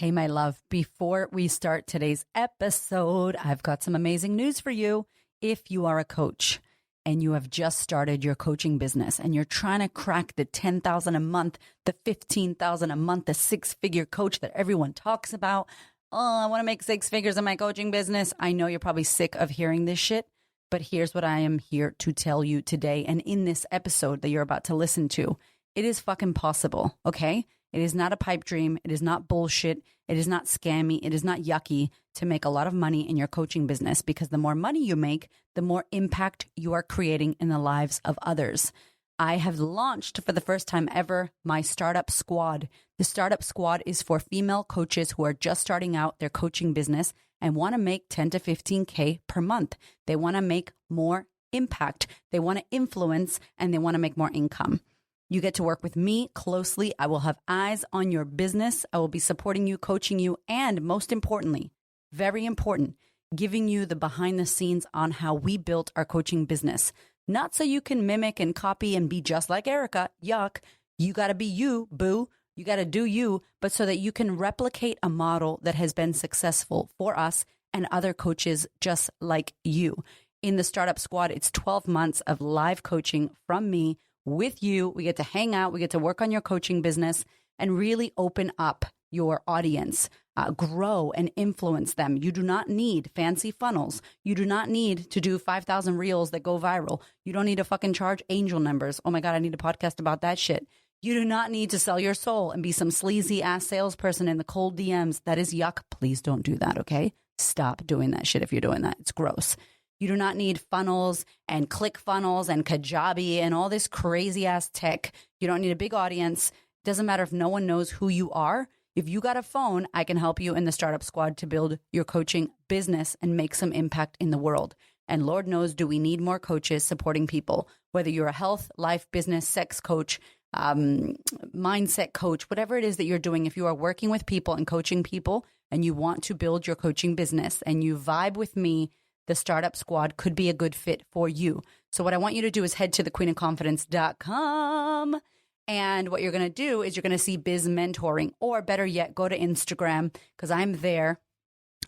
Hey, my love, before we start today's episode, I've got some amazing news for you. If you are a coach and you have just started your coaching business and you're trying to crack the 10,000 a month, the 15,000 a month, the six-figure coach that everyone talks about. Oh, I want to make six figures in my coaching business. I know you're probably sick of hearing this shit, but here's what I am here to tell you today. And in this episode that you're about to listen to, it is fucking possible, okay? It is not a pipe dream. It is not bullshit. It is not scammy. It is not yucky to make a lot of money in your coaching business, because the more money you make, the more impact you are creating in the lives of others. I have launched for the first time ever my Startup Squad. The Startup Squad is for female coaches who are just starting out their coaching business and want to make 10 to 15K per month. They want to make more impact. They want to influence, and they want to make more income. You get to work with me closely. I will have eyes on your business. I will be supporting you, coaching you, and most importantly, very important, giving you the behind the scenes on how we built our coaching business. Not so you can mimic and copy and be just like Erika. Yuck. You got to be you, boo. You got to do you, but so that you can replicate a model that has been successful for us and other coaches just like you. In the Startup Squad, it's 12 months of live coaching from me with you. We get to hang out. We get to work on your coaching business and really open up your audience, grow and influence them. You do not need fancy funnels. You do not need to do 5,000 reels that go viral. You don't need to fucking charge angel numbers. Oh my God, I need a podcast about that shit. You do not need to sell your soul and be some sleazy ass salesperson in the cold DMs. That is yuck. Please don't do that, okay? Stop doing that shit if you're doing that. It's gross. You do not need funnels and click funnels and Kajabi and all this crazy ass tech. You don't need a big audience. Doesn't matter if no one knows who you are. If you got a phone, I can help you in the Startup Squad to build your coaching business and make some impact in the world. And Lord knows, do we need more coaches supporting people, whether you're a health, life, business, sex coach, mindset coach, whatever it is that you're doing. If you are working with people and coaching people and you want to build your coaching business and you vibe with me, the Startup Squad could be a good fit for you. So what I want you to do is head to thequeenofconfidence.com. And what you're going to do is you're going to see biz mentoring, or better yet, go to Instagram, because I'm there.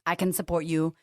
I can support you.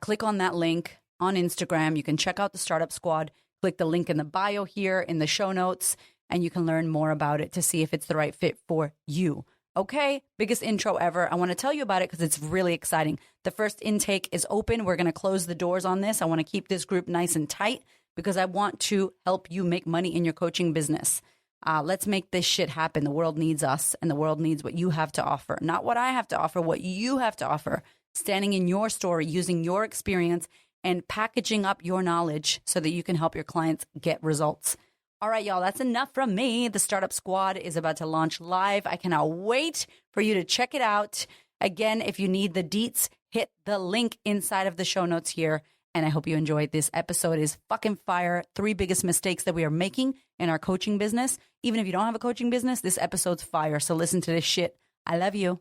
Click on that link on Instagram. You can check out the Startup Squad. Click the link in the bio here in the show notes, and you can learn more about it to see if it's the right fit for you. Okay, biggest intro ever. I want to tell you about it because it's really exciting. The first intake is open. We're going to close the doors on this. I want to keep this group nice and tight because I want to help you make money in your coaching business. Let's make this shit happen. The world needs us, and the world needs what you have to offer. Not what I have to offer, what you have to offer. Standing in your story, using your experience, and packaging up your knowledge so that you can help your clients get results. All right, y'all, that's enough from me. The Startup Squad is about to launch live. I cannot wait for you to check it out. Again, if you need the deets, hit the link inside of the show notes here. And I hope you enjoyed this episode. It is fucking fire. 3 biggest mistakes that we are making in our coaching business. Even if you don't have a coaching business, this episode's fire. So listen to this shit. I love you.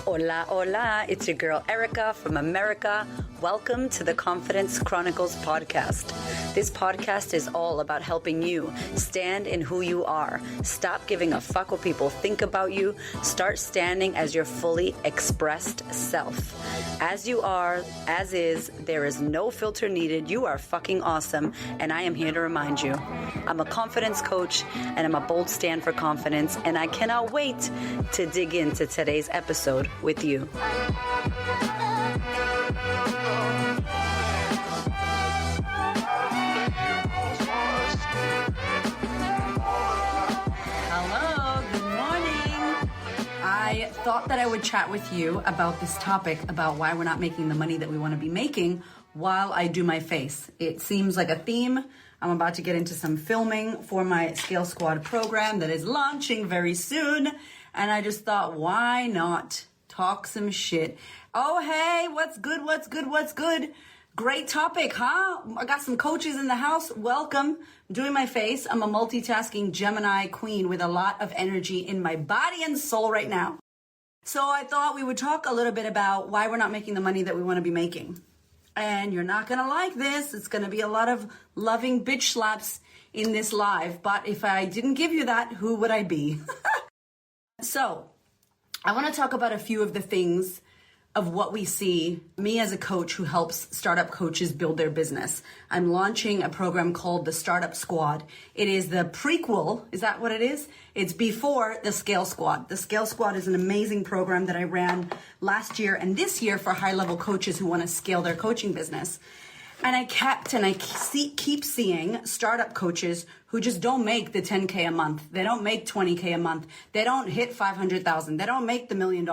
Hola, hola. It's your girl, Erika from America. Welcome to the Confidence Chronicles podcast. This podcast is all about helping you stand in who you are. Stop giving a fuck what people think about you. Start standing as your fully expressed self. As you are, as is, there is no filter needed. You are fucking awesome, and I am here to remind you. I'm a confidence coach, and I'm a bold stand for confidence, and I cannot wait to dig into today's episode with you. I thought that I would chat with you about this topic, about why we're not making the money that we want to be making while I do my face. It seems like a theme. I'm about to get into some filming for my Scale Squad program that is launching very soon. And I just thought, why not talk some shit? Oh, hey, what's good? What's good? What's good? Great topic, huh? I got some coaches in the house. Welcome. I'm doing my face. I'm a multitasking Gemini queen with a lot of energy in my body and soul right now. So I thought we would talk a little bit about why we're not making the money that we want to be making. And you're not going to like this. It's going to be a lot of loving bitch slaps in this live. But if I didn't give you that, who would I be? So I want to talk about a few of the things of what we see, me as a coach who helps startup coaches build their business. I'm launching a program called the Startup Squad. It is the prequel. Is that what it is? It's before the Scale Squad. The Scale Squad is an amazing program that I ran last year and this year for high-level coaches who want to scale their coaching business. And I keep seeing startup coaches who just don't make the 10K a month. They don't make 20K a month. They don't hit 500,000. They don't make the $1 million.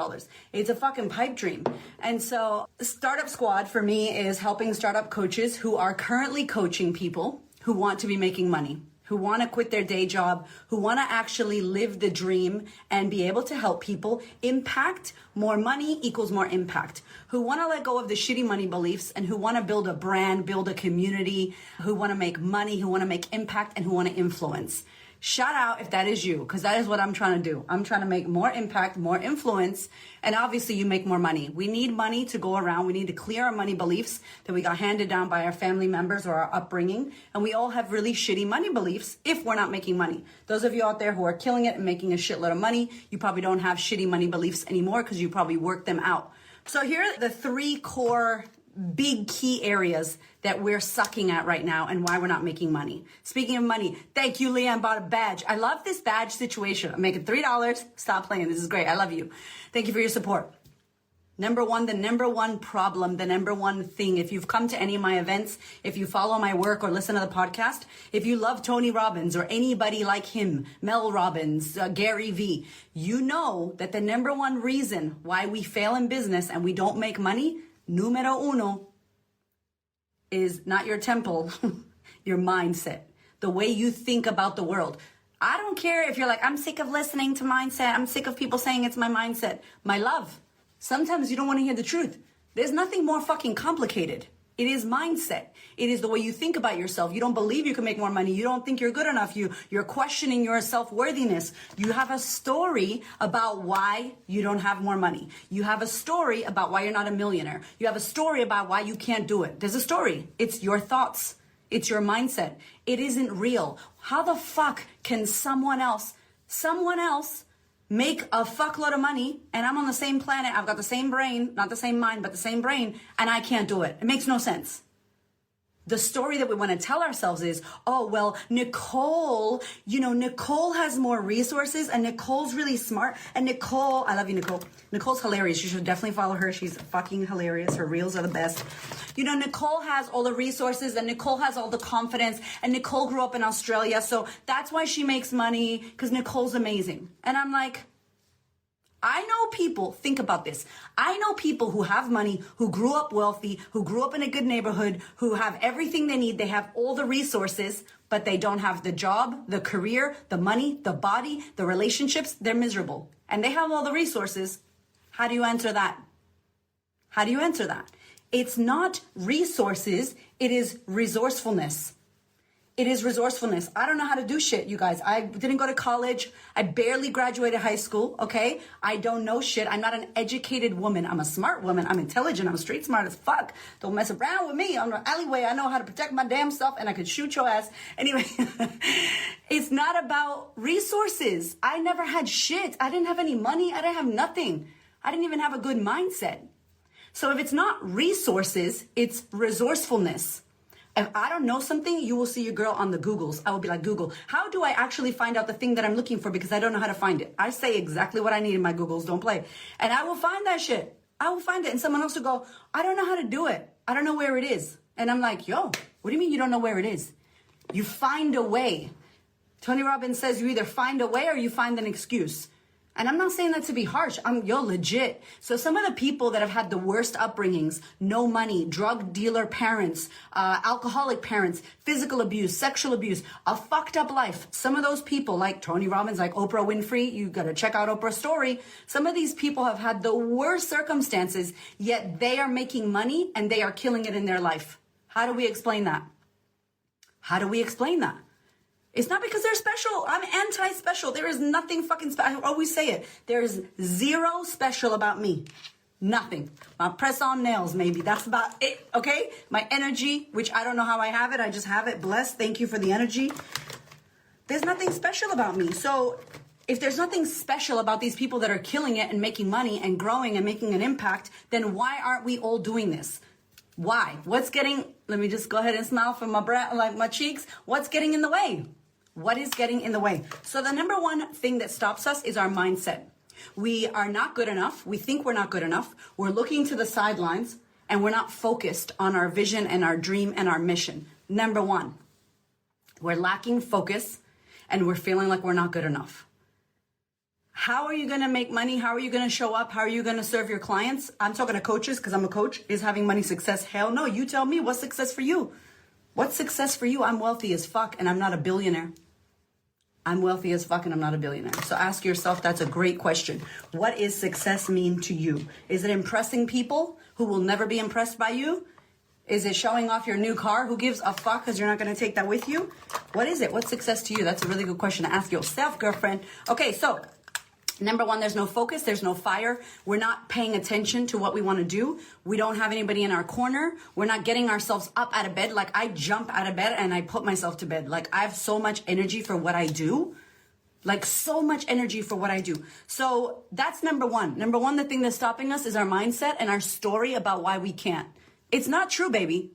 It's a fucking pipe dream. And so Startup Squad for me is helping startup coaches who are currently coaching people who want to be making money, who want to quit their day job, who want to actually live the dream and be able to help people. Impact, more money equals more impact. Who want to let go of the shitty money beliefs and who want to build a brand, build a community, who want to make money, who want to make impact, and who want to influence. Shout out if that is you, because that is what I'm trying to do. I'm trying to make more impact, more influence, and obviously you make more money. We need money to go around. We need to clear our money beliefs that we got handed down by our family members or our upbringing, and we all have really shitty money beliefs if we're not making money. Those of you out there who are killing it and making a shitload of money, you probably don't have shitty money beliefs anymore because you probably worked them out. So here are the 3 core big key areas that we're sucking at right now and why we're not making money. Speaking of money, thank you, Leanne, bought a badge. I love this badge situation. I'm making $3. Stop playing. This is great. I love you. Thank you for your support. Number one, the number one problem, the number one thing, if you've come to any of my events, if you follow my work or listen to the podcast, if you love Tony Robbins or anybody like him, Mel Robbins, Gary V, you know that the number one reason why we fail in business and we don't make money, numero uno, is not your temple, your mindset, the way you think about the world. I don't care if you're like, I'm sick of listening to mindset. I'm sick of people saying it's my mindset. My love, sometimes you don't want to hear the truth. There's nothing more fucking complicated. It is mindset. It is the way you think about yourself. You don't believe you can make more money. You don't think you're good enough. You're questioning your self-worthiness. You have a story about why you don't have more money. You have a story about why you're not a millionaire. You have a story about why you can't do it. There's a story. It's your thoughts. It's your mindset. It isn't real. How the fuck can someone else make a fuckload of money and I'm on the same planet, I've got the same brain, not the same mind, but the same brain, and I can't do it? It makes no sense. The story that we want to tell ourselves is, oh, well, Nicole has more resources and Nicole's really smart. And Nicole, I love you, Nicole. Nicole's hilarious. You should definitely follow her. She's fucking hilarious. Her reels are the best. Nicole has all the resources and Nicole has all the confidence and Nicole grew up in Australia. So that's why she makes money, because Nicole's amazing. And I'm like, I know people, think about this. I know people who have money, who grew up wealthy, who grew up in a good neighborhood, who have everything they need. They have all the resources, but they don't have the job, the career, the money, the body, the relationships. They're miserable. And they have all the resources. How do you answer that? How do you answer that? It's not resources. It is resourcefulness. It is resourcefulness. I don't know how to do shit, you guys. I didn't go to college. I barely graduated high school, okay? I don't know shit. I'm not an educated woman. I'm a smart woman. I'm intelligent. I'm street smart as fuck. Don't mess around with me. I'm an alleyway. I know how to protect my damn stuff and I could shoot your ass. Anyway, it's not about resources. I never had shit. I didn't have any money. I didn't have nothing. I didn't even have a good mindset. So if it's not resources, it's resourcefulness. If I don't know something, you will see your girl on the Googles. I will be like, Google, how do I actually find out the thing that I'm looking for? Because I don't know how to find it. I say exactly what I need in my Googles. Don't play. And I will find that shit. I will find it. And someone else will go, I don't know how to do it. I don't know where it is. And I'm like, yo, what do you mean you don't know where it is? You find a way. Tony Robbins says you either find a way or you find an excuse. And I'm not saying that to be harsh. You're legit. So some of the people that have had the worst upbringings, no money, drug dealer parents, alcoholic parents, physical abuse, sexual abuse, a fucked up life. Some of those people like Tony Robbins, like Oprah Winfrey, you got to check out Oprah's story. Some of these people have had the worst circumstances, yet they are making money and they are killing it in their life. How do we explain that? How do we explain that? It's not because they're special. I'm anti-special. There is nothing fucking special. I always say it. There is zero special about me. Nothing. My press-on nails, maybe. That's about it, okay? My energy, which I don't know how I have it. I just have it. Blessed. Thank you for the energy. There's nothing special about me. So If there's nothing special about these people that are killing it and making money and growing and making an impact, then why aren't we all doing this? Why? Let me just go ahead and smile from my cheeks. What's getting in the way? What is getting in the way? So the number one thing that stops us is our mindset. We are not good enough. We think we're not good enough. We're looking to the sidelines and we're not focused on our vision and our dream and our mission. Number one, we're lacking focus and we're feeling like we're not good enough. How are you going to make money? How are you going to show up? How are you going to serve your clients? I'm talking to coaches because I'm a coach. Is having money success? Hell no. You tell me, what's success for you? What's success for you? I'm wealthy as fuck and I'm not a billionaire. I'm wealthy as fuck and I'm not a billionaire. So ask yourself, that's a great question. What is success mean to you? Is it impressing people who will never be impressed by you? Is it showing off your new car? Who gives a fuck because you're not going to take that with you? What is it? What's success to you? That's a really good question to ask yourself, girlfriend. Okay, so number one, there's no focus. There's no fire. We're not paying attention to what we want to do. We don't have anybody in our corner. We're not getting ourselves up out of bed. Like I jump out of bed and I put myself to bed. Like I have so much energy for what I do. Like so much energy for what I do. So that's number one. Number one, the thing that's stopping us is our mindset and our story about why we can't. It's not true, baby.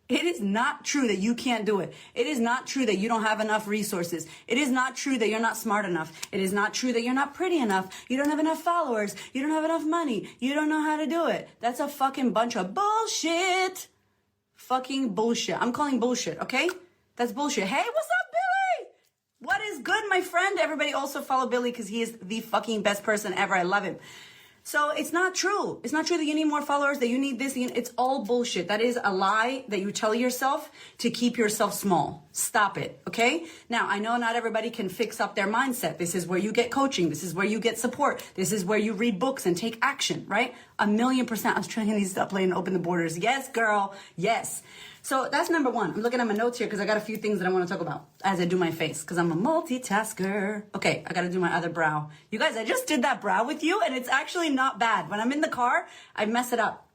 It is not true that you can't do it. It is not true that you don't have enough resources. It is not true that you're not smart enough. It is not true that you're not pretty enough. You don't have enough followers. You don't have enough money. You don't know how to do it. That's a fucking bunch of bullshit. Fucking bullshit. I'm calling bullshit, okay? That's bullshit. Hey, what's up, Billy? What is good, my friend? Everybody also follow Billy because he is the fucking best person ever. I love him. So it's not true. It's not true that you need more followers, that you need this. It's all bullshit. That is a lie that you tell yourself to keep yourself small. Stop it, okay? Now, I know not everybody can fix up their mindset. This is where you get coaching. This is where you get support. This is where you read books and take action, right? 1,000,000%. I was trying to stop playing Open the Borders. Yes, girl. Yes. So that's number one. I'm looking at my notes here because I got a few things that I want to talk about as I do my face because I'm a multitasker. Okay, I got to do my other brow. You guys, I just did that brow with you and it's actually not bad. When I'm in the car, I mess it up.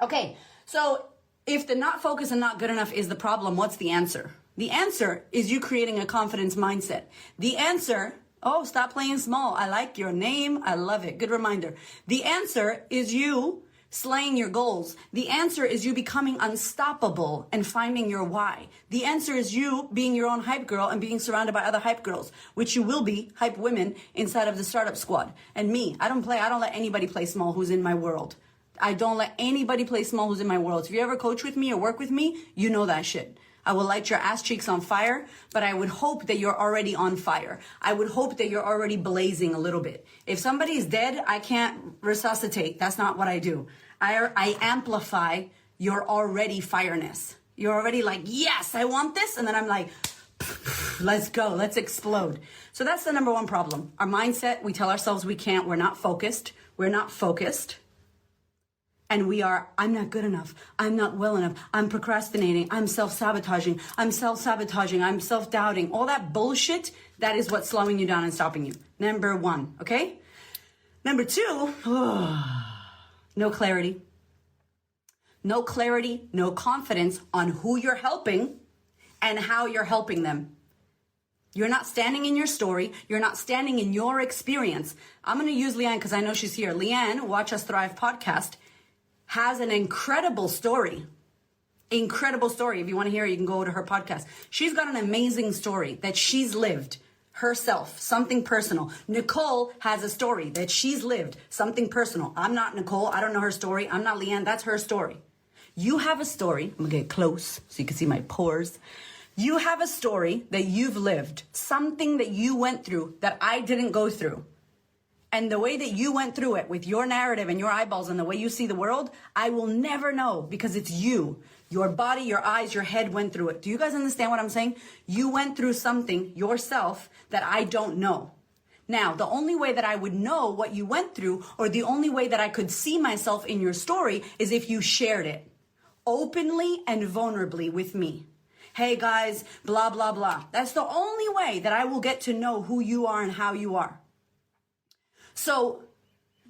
Okay, so if the not focused and not good enough is the problem, what's the answer? The answer is you creating a confidence mindset. The answer, oh, stop playing small. I like your name. I love it. Good reminder. The answer is you slaying your goals. The answer is you becoming unstoppable and finding your why. The answer is you being your own hype girl and being surrounded by other hype girls, which you will be, hype women inside of the startup squad. And me, I don't let anybody play small who's in my world. I don't let anybody play small who's in my world. If you ever coach with me or work with me, you know that shit. I will light your ass cheeks on fire, but I would hope that you're already on fire. I would hope that you're already blazing a little bit. If somebody's dead, I can't resuscitate. That's not what I do. I amplify your already fireness. You're already like, yes, I want this. And then I'm like, let's go. Let's explode. So that's the number one problem. Our mindset, we tell ourselves we can't. We're not focused. We're not focused. And I'm not good enough. I'm not well enough. I'm procrastinating. I'm self-sabotaging. I'm self-doubting. All that bullshit, that is what's slowing you down and stopping you. Number one, okay? Number two, no clarity. No clarity, no confidence on who you're helping and how you're helping them. You're not standing in your story. You're not standing in your experience. I'm going to use Leanne because I know she's here. Leanne, Watch Us Thrive podcast, has an incredible story. Incredible story. If you want to hear it, you can go to her podcast. She's got an amazing story that she's lived herself, something personal. Nicole has a story that she's lived, something personal. I'm not Nicole. I don't know her story. I'm not Leanne. That's her story. You have a story. I'm going to get close so you can see my pores. You have a story that you've lived, something that you went through that I didn't go through. And the way that you went through it with your narrative and your eyeballs and the way you see the world, I will never know because it's you. Your body, your eyes, your head went through it. Do you guys understand what I'm saying? You went through something yourself that I don't know. Now, the only way that I would know what you went through or the only way that I could see myself in your story is if you shared it openly and vulnerably with me. Hey guys, blah, blah, blah. That's the only way that I will get to know who you are and how you are. So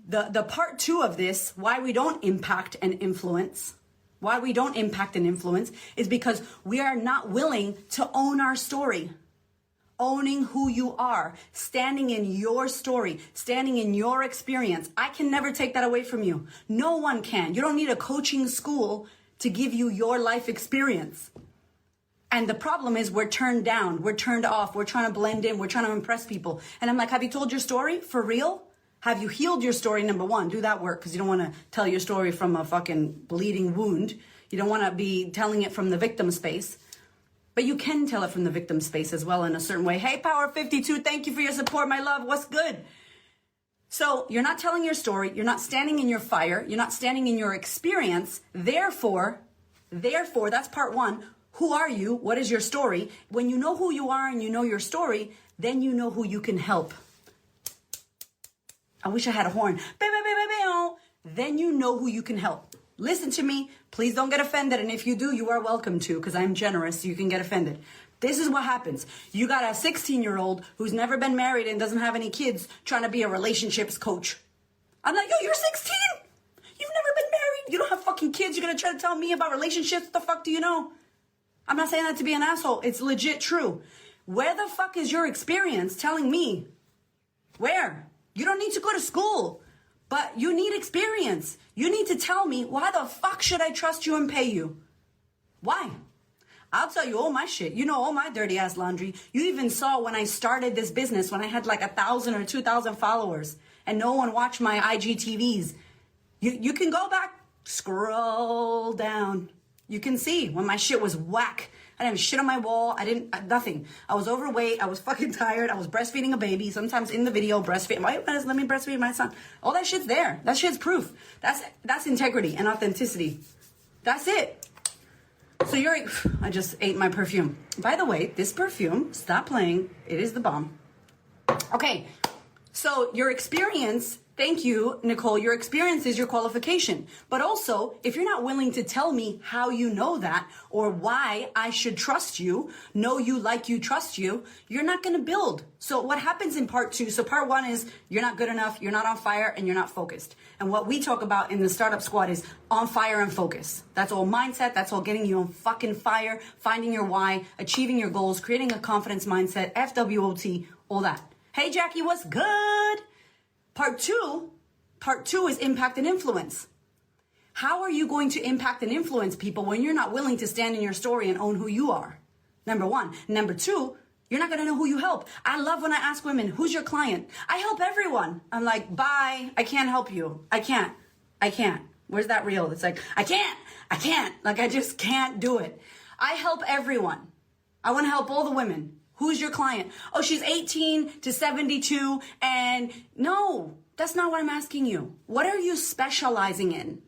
the part two of this, why we don't impact and influence, is because we are not willing to own our story. owning who you are, standing in your story, standing in your experience. I can never take that away from you. No one can. You don't need a coaching school to give you your life experience. And the problem is we're turned down, we're turned off, we're trying to blend in, we're trying to impress people. And I'm like, have you told your story for real? Have you healed your story? Number one, do that work, because you don't want to tell your story from a fucking bleeding wound. You don't want to be telling it from the victim space. But you can tell it from the victim space as well in a certain way. Hey, Power 52, thank you for your support, my love. What's good? So you're not telling your story. You're not standing in your fire. You're not standing in your experience. Therefore, that's part one. Who are you? What is your story? When you know who you are and you know your story, then you know who you can help. I wish I had a horn. Then you know who you can help. Listen to me. Please don't get offended. And if you do, you are welcome to, because I'm generous. So you can get offended. This is what happens. You got a 16-year-old who's never been married and doesn't have any kids trying to be a relationships coach. I'm like, yo, you're 16. You've never been married. You don't have fucking kids. You're going to try to tell me about relationships? What the fuck do you know? I'm not saying that to be an asshole. It's legit true. Where the fuck is your experience telling me? Where? You don't need to go to school, but you need experience. You need to tell me, why the fuck should I trust you and pay you? Why? I'll tell you all my shit. You know all my dirty ass laundry. You even saw when I started this business, when I had like 1,000 or 2,000 followers and no one watched my IGTVs. You can go back, scroll down. You can see when my shit was whack. I didn't have shit on my wall. Nothing. I was overweight. I was fucking tired. I was breastfeeding a baby. Sometimes in the video, breastfeeding. Let me breastfeed my son. All that shit's there. That shit's proof. That's integrity and authenticity. That's it. So I just ate my perfume. By the way, this perfume, stop playing. It is the bomb. Okay. So your experience, thank you, Nicole. Your experience is your qualification. But also, if you're not willing to tell me how you know that or why I should trust you, know you, like you, trust you, you're not going to build. So what happens in part two? So part one is you're not good enough, you're not on fire, and you're not focused. And what we talk about in the Startup Squad is on fire and focus. That's all mindset. That's all getting you on fucking fire, finding your why, achieving your goals, creating a confidence mindset, FWOT, all that. Hey, Jackie, what's good? Part two is impact and influence. How are you going to impact and influence people when you're not willing to stand in your story and own who you are? Number one. Number two, you're not going to know who you help. I love when I ask women, who's your client? I help everyone. I'm like, bye. I can't help you. I can't. Where's that reel? It's like, I can't. Like, I just can't do it. I help everyone. I want to help all the women. Who's your client? Oh, she's 18 to 72. And no, that's not what I'm asking you. What are you specializing in?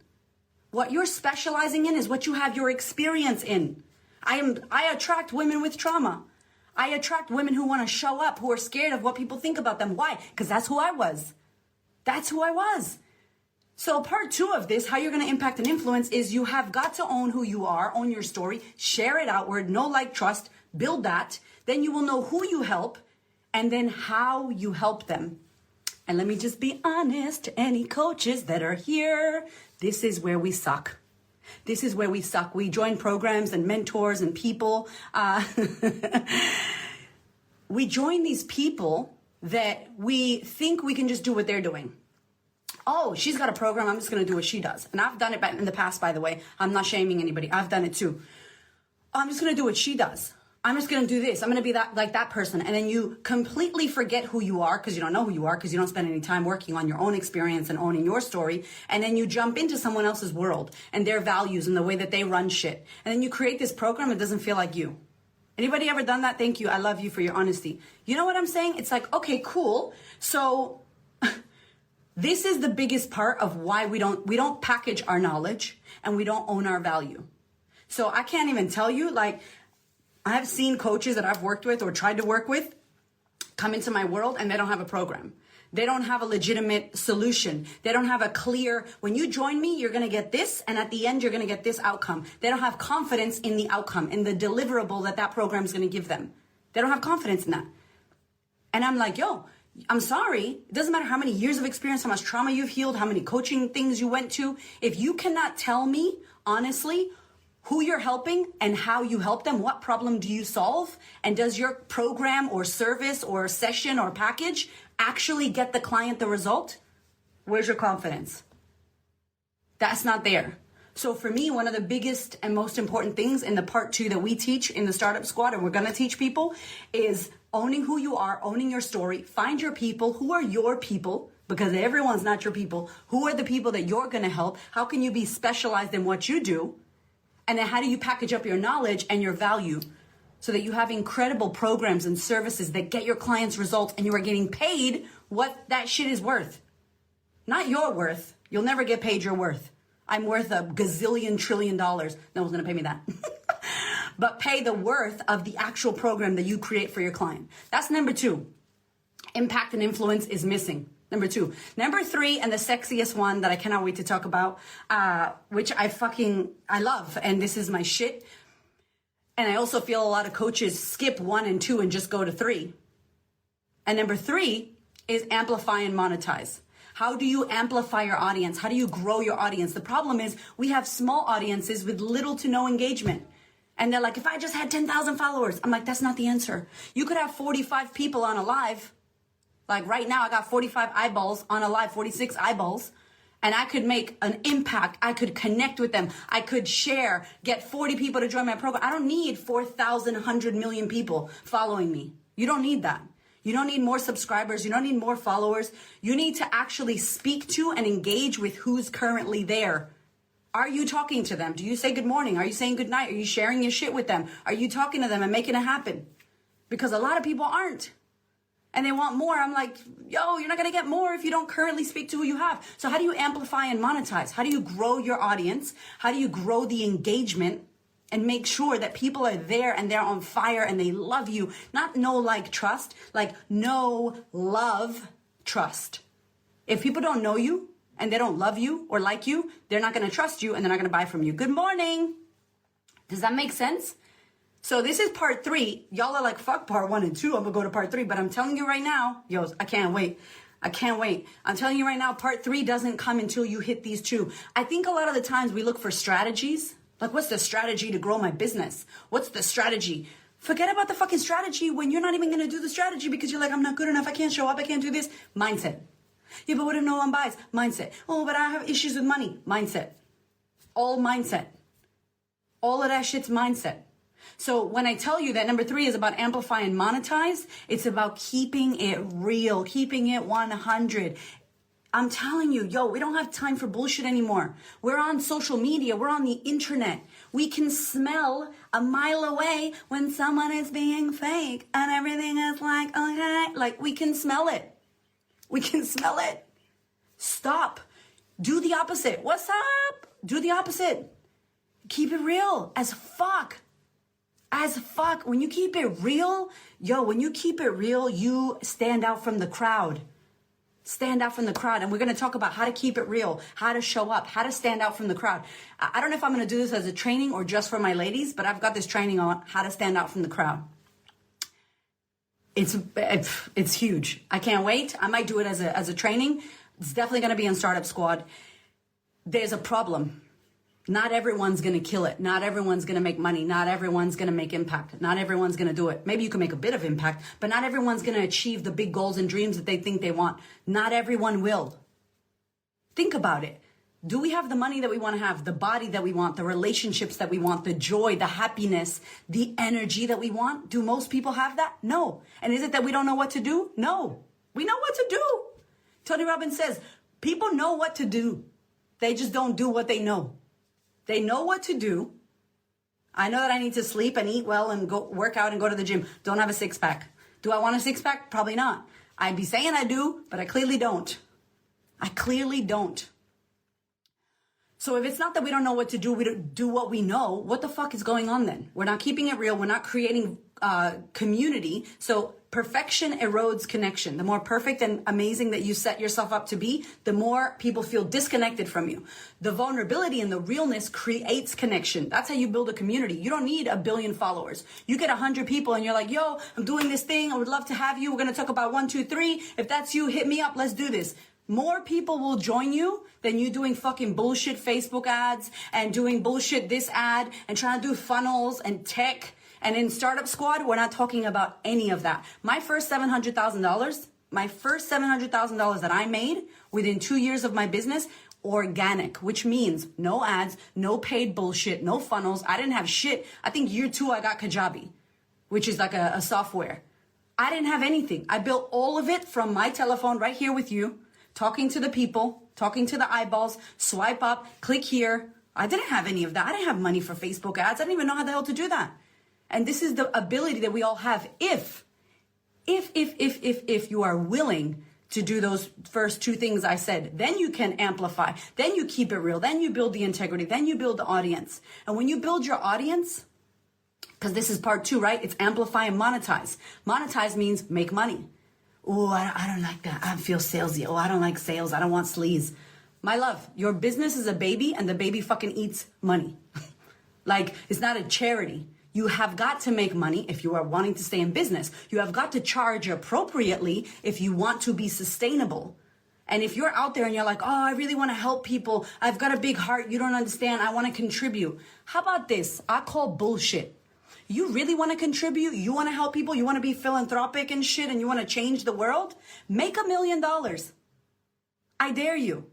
What you're specializing in is what you have your experience in. I attract women with trauma. I attract women who want to show up, who are scared of what people think about them. Why? Because that's who I was. That's who I was. So part two of this, how you're going to impact and influence, is you have got to own who you are, own your story, share it outward, know, like, trust, build that. Then you will know who you help and then how you help them. And let me just be honest to any coaches that are here. This is where we suck. This is where we suck. We join programs and mentors and people. We join these people that we think we can just do what they're doing. Oh, she's got a program. I'm just going to do what she does. And I've done it in the past, by the way. I'm not shaming anybody. I've done it too. I'm just going to do what she does. I'm just going to do this. I'm going to be like that person. And then you completely forget who you are because you don't know who you are because you don't spend any time working on your own experience and owning your story. And then you jump into someone else's world and their values and the way that they run shit. And then you create this program that doesn't feel like you. Anybody ever done that? Thank you. I love you for your honesty. You know what I'm saying? It's like, okay, cool. So this is the biggest part of why we don't package our knowledge and we don't own our value. So I can't even tell you, like, I have seen coaches that I've worked with or tried to work with come into my world and they don't have a program. They don't have a legitimate solution. They don't have a clear, when you join me, you're going to get this. And at the end, you're going to get this outcome. They don't have confidence in the outcome, in the deliverable that program is going to give them. They don't have confidence in that. And I'm like, yo, I'm sorry. It doesn't matter how many years of experience, how much trauma you've healed, how many coaching things you went to. If you cannot tell me, honestly, who you're helping and how you help them. What problem do you solve? And does your program or service or session or package actually get the client the result? Where's your confidence? That's not there. So for me, one of the biggest and most important things in the part 2 that we teach in the Startup Squad, and we're going to teach people, is owning who you are, owning your story. Find your people. Who are your people? Because everyone's not your people. Who are the people that you're going to help? How can you be specialized in what you do? And then how do you package up your knowledge and your value so that you have incredible programs and services that get your clients results and you are getting paid what that shit is worth? Not your worth. You'll never get paid your worth. I'm worth a gazillion trillion dollars. No one's going to pay me that. But pay the worth of the actual program that you create for your client. That's number 2. Impact and influence is missing. Number 2. Number 3, and the sexiest one that I cannot wait to talk about, which I love, and this is my shit. And I also feel a lot of coaches skip 1 and 2 and just go to 3. And number 3 is amplify and monetize. How do you amplify your audience? How do you grow your audience? The problem is we have small audiences with little to no engagement. And they're like, if I just had 10,000 followers, I'm like, that's not the answer. You could have 45 people on a live. Like right now, I got 45 eyeballs on a live, 46 eyeballs. And I could make an impact. I could connect with them. I could share, get 40 people to join my program. I don't need 4,000, 100 million people following me. You don't need that. You don't need more subscribers. You don't need more followers. You need to actually speak to and engage with who's currently there. Are you talking to them? Do you say good morning? Are you saying good night? Are you sharing your shit with them? Are you talking to them and making it happen? Because a lot of people aren't. And they want more. I'm like, yo, you're not going to get more if you don't currently speak to who you have. So how do you amplify and monetize? How do you grow your audience? How do you grow the engagement and make sure that people are there and they're on fire and they love you? Not know, like, trust, like know, love, trust. If people don't know you and they don't love you or like you, they're not going to trust you and they're not going to buy from you. Good morning. Does that make sense? So this is part 3. Y'all are like, fuck part 1 and 2. I'm going to go to part 3. But I'm telling you right now, yo, I can't wait. I can't wait. I'm telling you right now, part 3 doesn't come until you hit these 2. I think a lot of the times we look for strategies. Like, what's the strategy to grow my business? What's the strategy? Forget about the fucking strategy when you're not even going to do the strategy because you're like, I'm not good enough. I can't show up. I can't do this. Mindset. Yeah, but what if no one buys? Mindset. Oh, but I have issues with money. Mindset. All mindset. All of that shit's mindset. So when I tell you that number 3 is about amplify and monetize, it's about keeping it real, keeping it 100. I'm telling you, yo, we don't have time for bullshit anymore. We're on social media. We're on the internet. We can smell a mile away when someone is being fake and everything is like, okay, like we can smell it. We can smell it. Stop. Do the opposite. What's up? Do the opposite. Keep it real as fuck. As fuck. When you keep it real, yo, when you keep it real, you stand out from the crowd. Stand out from the crowd. And we're going to talk about how to keep it real, how to show up, how to stand out from the crowd. I don't know if I'm going to do this as a training or just for my ladies, but I've got this training on how to stand out from the crowd. It's huge. I can't wait. I might do it as a training. It's definitely going to be in Startup Squad. There's a problem. Not everyone's going to kill it. Not everyone's going to make money. Not everyone's going to make impact. Not everyone's going to do it. Maybe you can make a bit of impact, but not everyone's going to achieve the big goals and dreams that they think they want. Not everyone will. Think about it. Do we have the money that we want to have, the body that we want, the relationships that we want, the joy, the happiness, the energy that we want? Do most people have that? No. And is it that we don't know what to do? No. We know what to do. Tony Robbins says, people know what to do. They just don't do what they know. They know what to do. I know that I need to sleep and eat well and go work out and go to the gym. Don't have a six-pack. Do I want a six-pack? Probably not. I'd be saying I do, but I clearly don't. I clearly don't. So if it's not that we don't know what to do, we don't do what we know, what the fuck is going on then? We're not keeping it real. We're not creating community. So perfection erodes connection. The more perfect and amazing that you set yourself up to be, the more people feel disconnected from you. The vulnerability and the realness creates connection. That's how you build a community. You don't need 1 billion followers. You get 100 people and you're like, yo, I'm doing this thing. I would love to have you. We're going to talk about 1, 2, 3. If that's you, hit me up. Let's do this. More people will join you than you doing fucking bullshit Facebook ads and doing bullshit this ad and trying to do funnels and tech. And in Startup Squad, we're not talking about any of that. My first $700,000 that I made within 2 years of my business, organic, which means no ads, no paid bullshit, no funnels. I didn't have shit. I think year 2, I got Kajabi, which is like a software. I didn't have anything. I built all of it from my telephone right here with you, talking to the people, talking to the eyeballs, swipe up, click here. I didn't have any of that. I didn't have money for Facebook ads. I didn't even know how the hell to do that. And this is the ability that we all have if you are willing to do those first 2 things I said. Then you can amplify. Then you keep it real. Then you build the integrity. Then you build the audience. And when you build your audience, because this is part 2, right? It's amplify and monetize. Monetize means make money. Oh, I don't like that. I feel salesy. Oh, I don't like sales. I don't want sleaze. My love, your business is a baby and the baby fucking eats money. Like, it's not a charity. You have got to make money if you are wanting to stay in business. You have got to charge appropriately if you want to be sustainable. And if you're out there and you're like, oh, I really want to help people. I've got a big heart. You don't understand. I want to contribute. How about this? I call bullshit. You really want to contribute? You want to help people? You want to be philanthropic and shit and you want to change the world? Make $1 million. I dare you.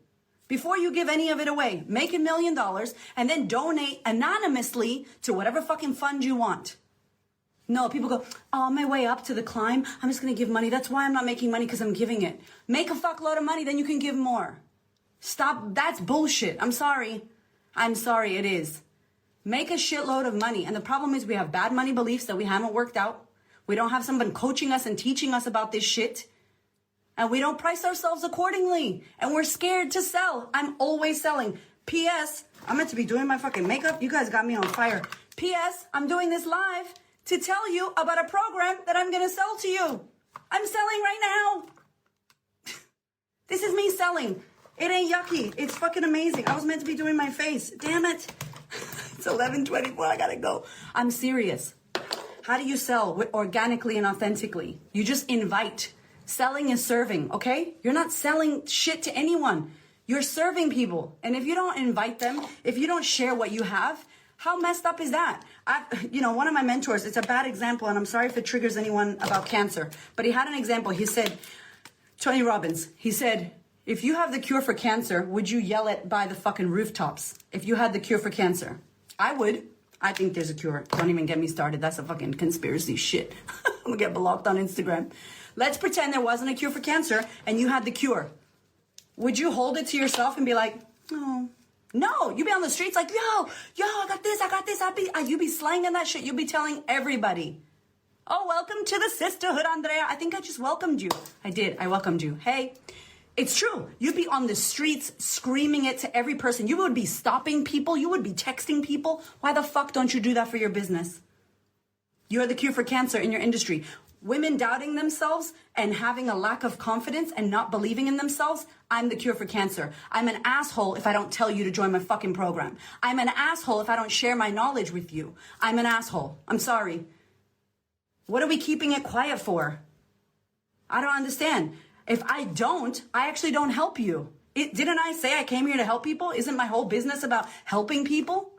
Before you give any of it away, make $1 million and then donate anonymously to whatever fucking fund you want. No, people go, oh, on my way up to the climb, I'm just going to give money. That's why I'm not making money, because I'm giving it. Make a fuckload of money, then you can give more. Stop. That's bullshit. I'm sorry. It is. Make a shitload of money. And the problem is we have bad money beliefs that we haven't worked out. We don't have someone coaching us and teaching us about this shit. And we don't price ourselves accordingly. And we're scared to sell. I'm always selling. P.S. I'm meant to be doing my fucking makeup. You guys got me on fire. P.S. I'm doing this live to tell you about a program that I'm going to sell to you. I'm selling right now. This is me selling. It ain't yucky. It's fucking amazing. I was meant to be doing my face. Damn it. It's 11:24. I gotta go. I'm serious. How do you sell organically and authentically? You just invite. Selling is serving, okay? You're not selling shit to anyone. You're serving people. And if you don't invite them, if you don't share what you have, how messed up is that? One of my mentors, it's a bad example, and I'm sorry if it triggers anyone about cancer, but he had an example. He said, Tony Robbins, he said, if you have the cure for cancer, would you yell it by the fucking rooftops? If you had the cure for cancer? I would. I think there's a cure. Don't even get me started. That's a fucking conspiracy shit. I'm gonna get blocked on Instagram. Let's pretend there wasn't a cure for cancer and you had the cure. Would you hold it to yourself and be like, oh, no, you'd be on the streets like, yo, I got this. You'd be slanging that shit. You'd be telling everybody, oh, welcome to the sisterhood, Andrea. I think I just welcomed you. I did. I welcomed you. Hey, it's true. You'd be on the streets screaming it to every person. You would be stopping people. You would be texting people. Why the fuck don't you do that for your business? You're the cure for cancer in your industry. Women doubting themselves and having a lack of confidence and not believing in themselves, I'm the cure for cancer. I'm an asshole if I don't tell you to join my fucking program. I'm an asshole if I don't share my knowledge with you. I'm an asshole. I'm sorry. What are we keeping it quiet for? I don't understand. If I actually don't help you. Didn't I say I came here to help people? Isn't my whole business about helping people?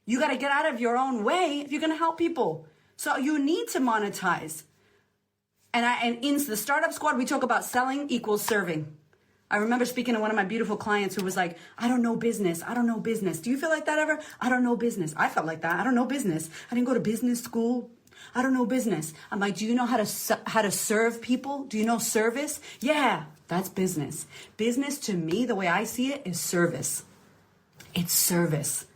You got to get out of your own way if you're going to help people. So you need to monetize. And in the Startup Squad, we talk about selling equals serving. I remember speaking to one of my beautiful clients who was like, I don't know business. Do you feel like that ever? I don't know business. I felt like that. I don't know business. I didn't go to business school. I don't know business. I'm like, do you know how to serve people? Do you know service? Yeah, that's business. Business to me, the way I see it, is service. It's service.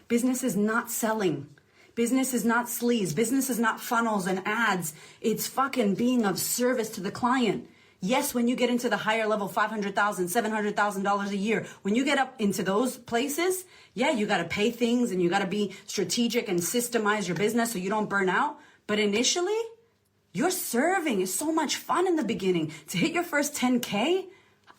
Business is not selling. Business is not sleaze. Business is not funnels and ads. It's fucking being of service to the client. Yes, when you get into the higher level, $500,000, $700,000 a year, when you get up into those places, yeah, you got to pay things and you got to be strategic and systemize your business so you don't burn out. But initially, you're serving. It's so much fun in the beginning. To hit your first 10K,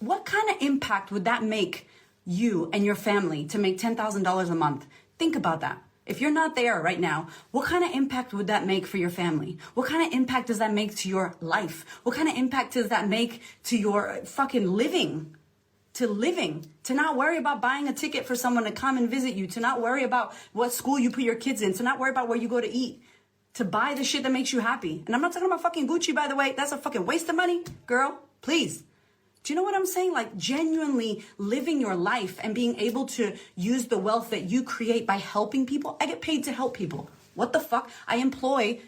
what kind of impact would that make you and your family to make $10,000 a month? Think about that. If you're not there right now, what kind of impact would that make for your family? What kind of impact does that make to your life? What kind of impact does that make to your fucking living? To not worry about buying a ticket for someone to come and visit you, to not worry about what school you put your kids in, to not worry about where you go to eat, to buy the shit that makes you happy. And I'm not talking about fucking Gucci, by the way. That's a fucking waste of money, girl. Please. Do you know what I'm saying? Like, genuinely living your life and being able to use the wealth that you create by helping people. I get paid to help people. What the fuck? I employ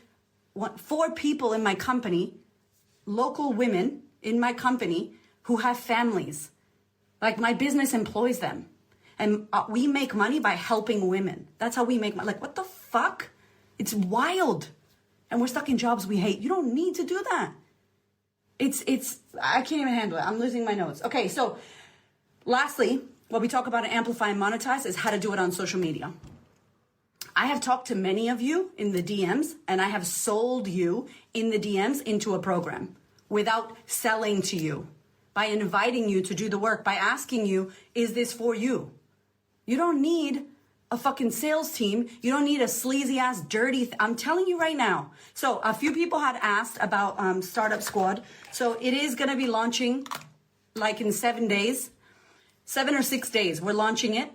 4 people in my company, local women in my company who have families. Like, my business employs them. And we make money by helping women. That's how we make money. Like, what the fuck? It's wild. And we're stuck in jobs we hate. You don't need to do that. I can't even handle it. I'm losing my notes. Okay, so lastly, what we talk about in Amplify and Monetize is how to do it on social media. I have talked to many of you in the DMs, and I have sold you in the DMs into a program without selling to you, by inviting you to do the work, by asking you, is this for you? You don't need a fucking sales team. You don't need a sleazy ass dirty. I'm telling you right now. So a few people had asked about Startup Squad. So it is going to be launching like in 7 days, 7 or 6 days. We're launching it.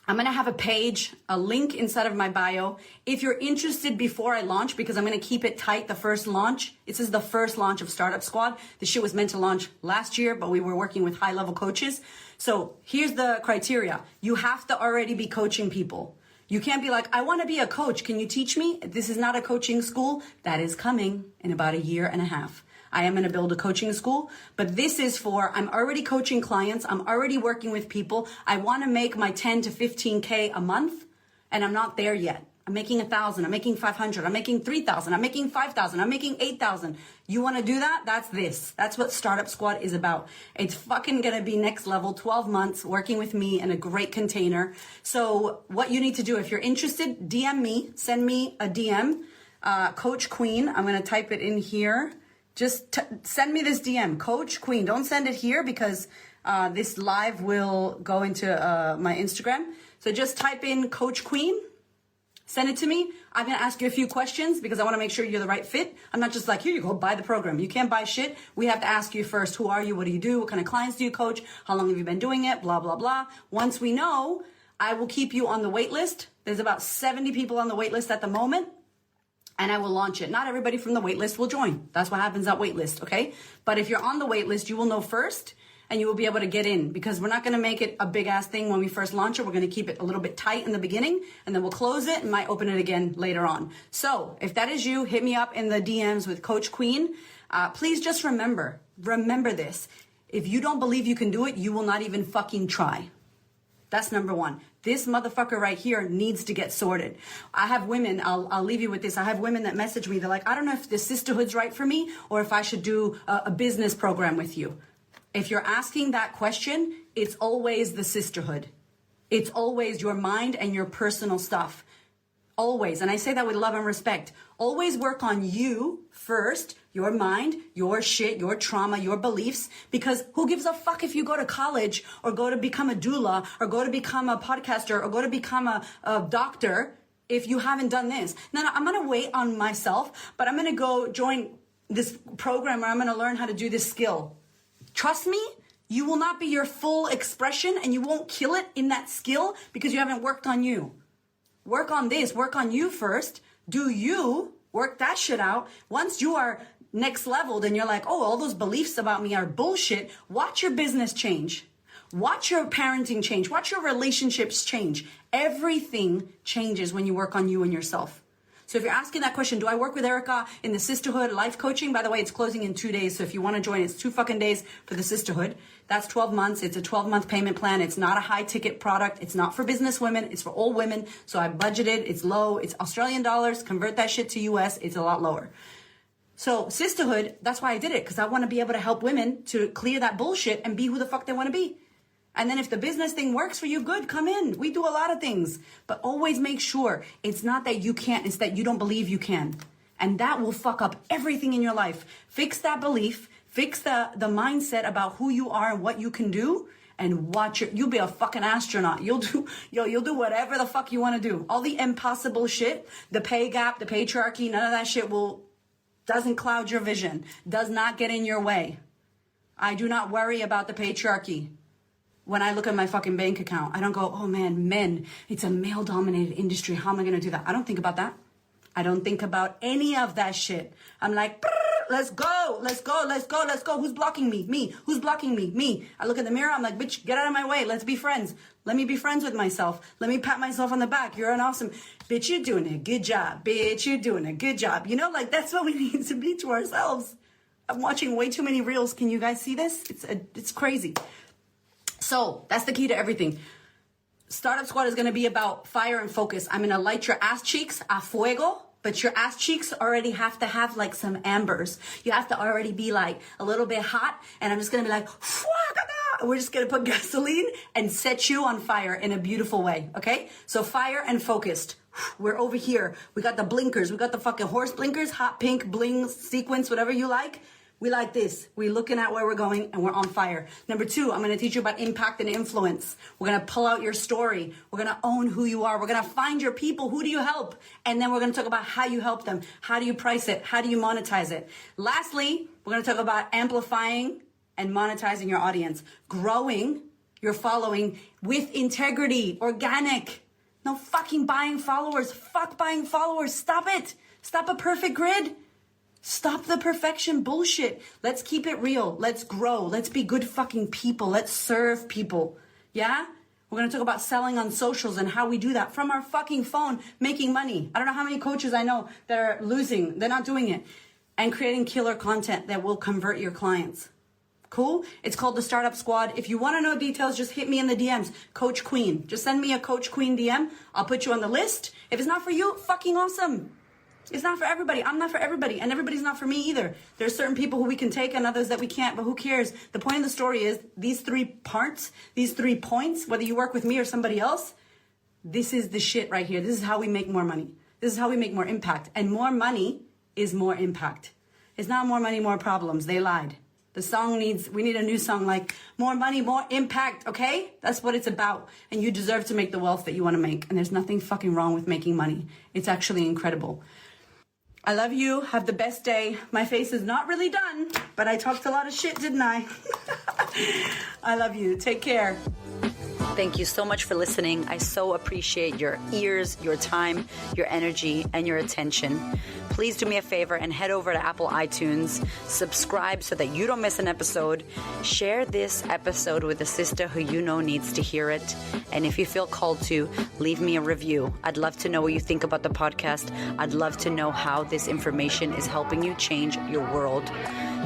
I'm going to have a page, a link inside of my bio. If you're interested before I launch, because I'm going to keep it tight, the first launch. This is the first launch of Startup Squad. The shit was meant to launch last year, but we were working with high-level coaches. So here's the criteria. You have to already be coaching people. You can't be like, I want to be a coach. Can you teach me? This is not a coaching school. That is coming in about 1.5 years. I am going to build a coaching school, but this is for, I'm already coaching clients. I'm already working with people. I want to make my 10 to 15K a month, and I'm not there yet. I'm making 1,000. I'm making 500. I'm making 3,000. I'm making 5,000. I'm making 8,000. You want to do that? That's this. That's what Startup Squad is about. It's fucking going to be next level, 12 months working with me in a great container. So what you need to do, if you're interested, DM me, send me a DM, Coach Queen. I'm going to type it in here. Just send me this DM, Coach Queen. Don't send it here because this live will go into my Instagram. So just type in Coach Queen, send it to me. I'm going to ask you a few questions because I want to make sure you're the right fit. I'm not just like, here you go, buy the program. You can't buy shit. We have to ask you first, who are you? What do you do? What kind of clients do you coach? How long have you been doing it? Blah, blah, blah. Once we know, I will keep you on the wait list. There's about 70 people on the wait list at the moment. And I will launch it. Not everybody from the wait list will join. That's what happens at wait list, okay? But if you're on the wait list, you will know first and you will be able to get in because we're not going to make it a big ass thing when we first launch it. We're going to keep it a little bit tight in the beginning and then we'll close it and might open it again later on. So if that is you, hit me up in the DMs with Coach Queen. Please just remember this. If you don't believe you can do it, you will not even fucking try. That's number one. This motherfucker right here needs to get sorted. I have women, I'll leave you with this. I have women that message me. They're like, I don't know if the sisterhood's right for me or if I should do a business program with you. If you're asking that question, it's always the sisterhood. It's always your mind and your personal stuff. Always. And I say that with love and respect. Always work on you first, your mind, your shit, your trauma, your beliefs, because who gives a fuck if you go to college or go to become a doula or go to become a podcaster or go to become a doctor if you haven't done this. No, I'm going to wait on myself, but I'm going to go join this program where I'm going to learn how to do this skill. Trust me, you will not be your full expression and you won't kill it in that skill because you haven't worked on you. Work on this, work on you first. Do you work that shit out? Once you are next level, then you're like, oh, all those beliefs about me are bullshit. Watch your business change. Watch your parenting change. Watch your relationships change. Everything changes when you work on you and yourself. So if you're asking that question, do I work with Erika in the sisterhood life coaching? By the way, it's closing in 2 days. So if you want to join, it's 2 fucking days for the sisterhood. That's 12 months. It's a 12-month payment plan. It's not a high ticket product. It's not for business women. It's for all women. So I budgeted. It's low. It's Australian dollars. Convert that shit to US. It's a lot lower. So sisterhood, that's why I did it. Because I want to be able to help women to clear that bullshit and be who the fuck they want to be. And then if the business thing works for you, good, come in. We do a lot of things, but always make sure it's not that you can't, it's that you don't believe you can. And that will fuck up everything in your life. Fix that belief, fix the mindset about who you are and what you can do, and watch you'll be a fucking astronaut. You'll do whatever the fuck you want to do. All the impossible shit, the pay gap, the patriarchy, none of that shit doesn't cloud your vision, does not get in your way. I do not worry about the patriarchy. When I look at my fucking bank account, I don't go, oh man, men, it's a male dominated industry. How am I going to do that? I don't think about that. I don't think about any of that shit. I'm like, let's go. Who's blocking me? Me. Who's blocking me? Me. I look in the mirror. I'm like, bitch, get out of my way. Let's be friends. Let me be friends with myself. Let me pat myself on the back. You're an awesome, bitch, you're doing a good job. Bitch, you're doing a good job. You know, like that's what we need to be to ourselves. I'm watching way too many reels. Can you guys see this? It's crazy. So that's the key to everything. Startup Squad is going to be about fire and focus. I'm going to light your ass cheeks a fuego, but your ass cheeks already have to have like some ambers. You have to already be like a little bit hot. And I'm just going to be like, we're just going to put gasoline and set you on fire in a beautiful way. Okay. So fire and focused. We're over here. We got the blinkers. We got the fucking horse blinkers, hot pink bling sequence, whatever you like. We like this. We're looking at where we're going and we're on fire. Number 2, I'm going to teach you about impact and influence. We're going to pull out your story. We're going to own who you are. We're going to find your people. Who do you help? And then we're going to talk about how you help them. How do you price it? How do you monetize it? Lastly, we're going to talk about amplifying and monetizing your audience. Growing your following with integrity, organic. No fucking buying followers. Fuck buying followers. Stop it. Stop a perfect grid. Stop the perfection bullshit. Let's keep it real. Let's grow. Let's be good fucking people. Let's serve people. Yeah? We're going to talk about selling on socials and how we do that from our fucking phone, making money. I don't know how many coaches I know that are losing. They're not doing it. And creating killer content that will convert your clients. Cool? It's called the Startup Squad. If you want to know details, just hit me in the DMs. Coach Queen. Just send me a Coach Queen DM. I'll put you on the list. If it's not for you, fucking awesome. It's not for everybody. I'm not for everybody. And everybody's not for me either. There's certain people who we can take and others that we can't, but who cares? The point of the story is these 3 parts, these 3 points, whether you work with me or somebody else, this is the shit right here. This is how we make more money. This is how we make more impact. And more money is more impact. It's not more money, more problems. They lied. We need a new song like more money, more impact, okay? That's what it's about. And you deserve to make the wealth that you want to make. And there's nothing fucking wrong with making money. It's actually incredible. I love you. Have the best day. My face is not really done, but I talked a lot of shit, didn't I? I love you. Take care. Thank you so much for listening. I so appreciate your ears, your time, your energy, and your attention. Please do me a favor and head over to Apple iTunes, subscribe so that you don't miss an episode. Share this episode with a sister who you know needs to hear it. And if you feel called to, leave me a review. I'd love to know what you think about the podcast. I'd love to know how this information is helping you change your world.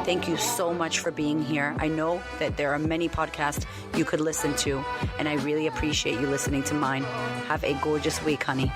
Thank you so much for being here. I know that there are many podcasts you could listen to, and I really appreciate you listening to mine. Have a gorgeous week, honey.